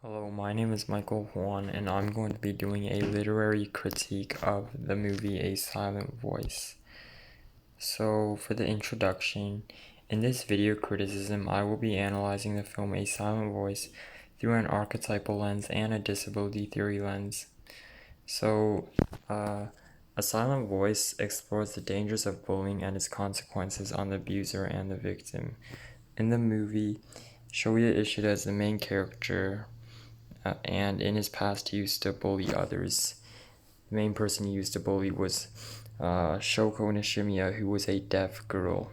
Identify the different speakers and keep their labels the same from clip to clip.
Speaker 1: Hello, my name is Michael Juan, and I'm going to be doing a literary critique of the movie A Silent Voice. So, for the introduction, in this video criticism, I will be analyzing the film A Silent Voice through an archetypal lens and a disability theory lens. So, A Silent Voice explores the dangers of bullying and its consequences on the abuser and the victim. In the movie, Shoya Ishida is the main character, and in his past he used to bully others. The main person he used to bully was Shoko Nishimiya, who was a deaf girl.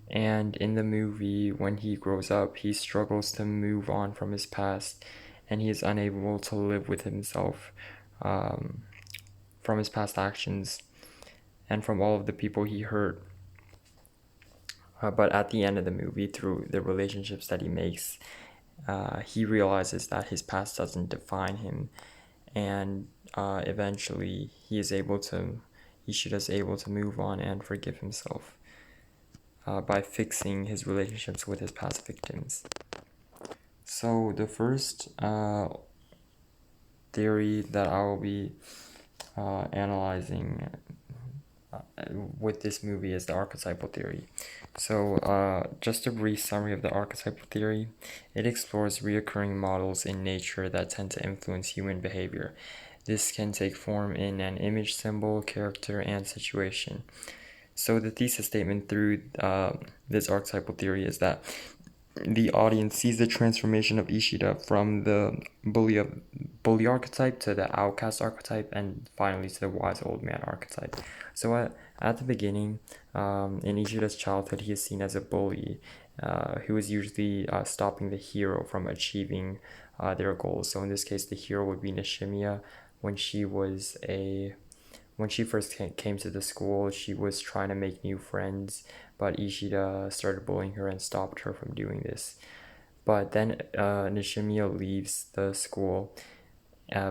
Speaker 1: And in the movie, when he grows up, he struggles to move on from his past, and he is unable to live with himself from his past actions and from all of the people he hurt. But at the end of the movie, through the relationships that he makes, he realizes that his past doesn't define him, and eventually Ishida is able to move on and forgive himself by fixing his relationships with his past victims. So the first theory that I will be analyzing with this movie is the archetypal theory. So just a brief summary of the archetypal theory. It explores recurring models in nature that tend to influence human behavior. This can take form in an image, symbol, character, and situation. So the thesis statement through this archetypal theory is that the audience sees the transformation of Ishida from the bully archetype to the outcast archetype, and finally to the wise old man archetype. So at the beginning, in Ishida's childhood, he is seen as a bully who is usually stopping the hero from achieving their goals. So in this case, the hero would be Nishimiya. When she first came to the school, she was trying to make new friends, but Ishida started bullying her and stopped her from doing this. But then Nishimiya leaves the school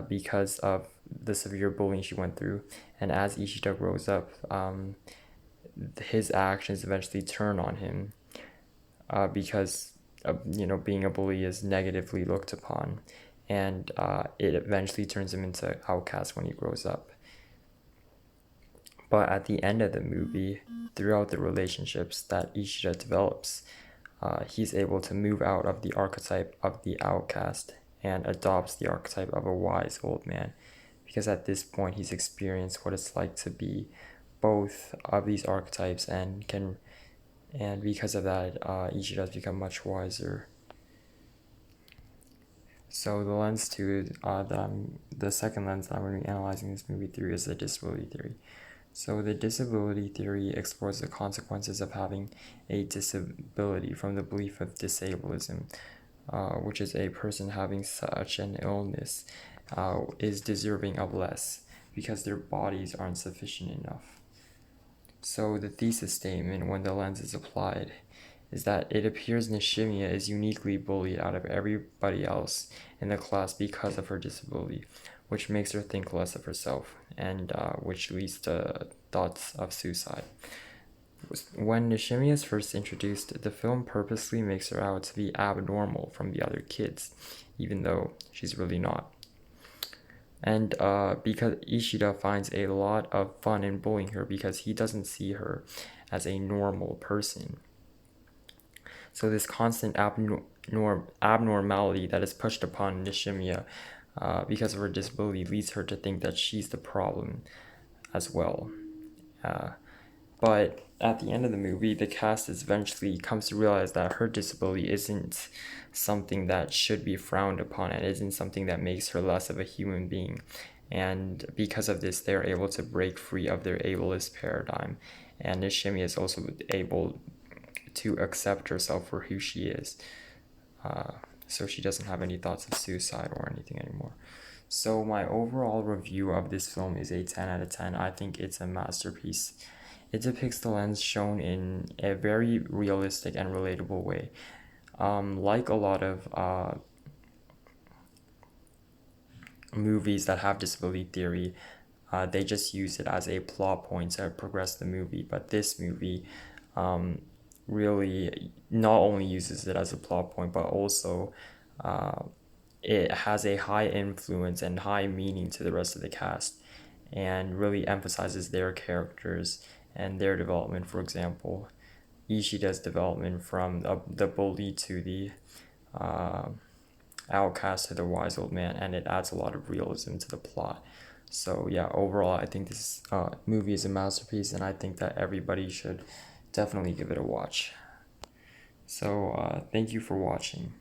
Speaker 1: because of the severe bullying she went through. And as Ishida grows up, his actions eventually turn on him because being a bully is negatively looked upon, and it eventually turns him into outcast when he grows up. But at the end of the movie, throughout the relationships that Ishida develops, he's able to move out of the archetype of the outcast and adopts the archetype of a wise old man, because at this point he's experienced what it's like to be both of these archetypes, and because of that, Ishida has become much wiser. So the second lens that I'm going to be analyzing this movie through is the disability theory. So the disability theory explores the consequences of having a disability from the belief of disableism, which is a person having such an illness is deserving of less because their bodies aren't sufficient enough. So the thesis statement, when the lens is applied, is that it appears Nishimiya is uniquely bullied out of everybody else in the class because of her disability, which makes her think less of herself, and which leads to thoughts of suicide. When Nishimiya is first introduced, the film purposely makes her out to be abnormal from the other kids, even though she's really not. And because Ishida finds a lot of fun in bullying her because he doesn't see her as a normal person. So this constant abnormality that is pushed upon Nishimiya because of her disability leads her to think that she's the problem as well. But at the end of the movie, the cast eventually comes to realize that her disability isn't something that should be frowned upon, and isn't something that makes her less of a human being. And because of this, they're able to break free of their ableist paradigm. And Nishimiya is also able to accept herself for who she is. So she doesn't have any thoughts of suicide or anything anymore. So my overall review of this film is a 10 out of 10. I think it's a masterpiece. It depicts the lens shown in a very realistic and relatable way. Like a lot of movies that have disability theory, they just use it as a plot point to progress the movie. But this movie really not only uses it as a plot point, but also it has a high influence and high meaning to the rest of the cast, and really emphasizes their characters and their development. For example, Ishida's development from the bully to the uh, outcast to the wise old man, and it adds a lot of realism to the plot. So yeah, overall, I think this movie is a masterpiece, and I think that everybody should definitely give it a watch. So thank you for watching.